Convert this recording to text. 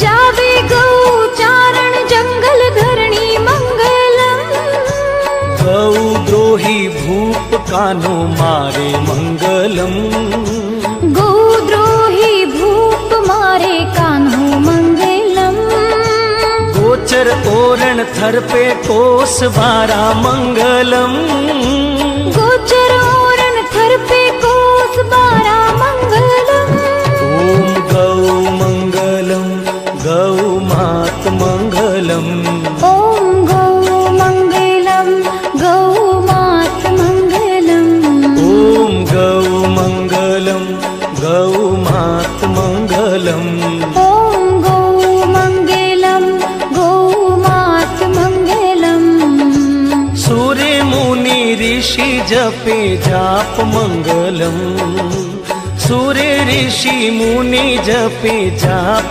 जावे गौ चारण जंगल धरणी मंगलम। गौद्रोही भूप कान्हो मारे मंगलम। गौद्रोही भूप मारे कान्हो मंगलम। गोचर ओरण थरपे कोस बारा मंगलम। गोचर ओरण थरपे कोस बारा मंगलम। ओम गौ मंगलम गौ मात मंगलम। ओम गौ मंगलम गौ मात मंगलम। ओम गौ मंगलम गौ मात मंगलम। ओम गौ मंगलम गौ मात मंगलम। सूर्य मुनि ऋषि जपे जाप मंगलम। सूर्य ऋषि मुनि जपे जाप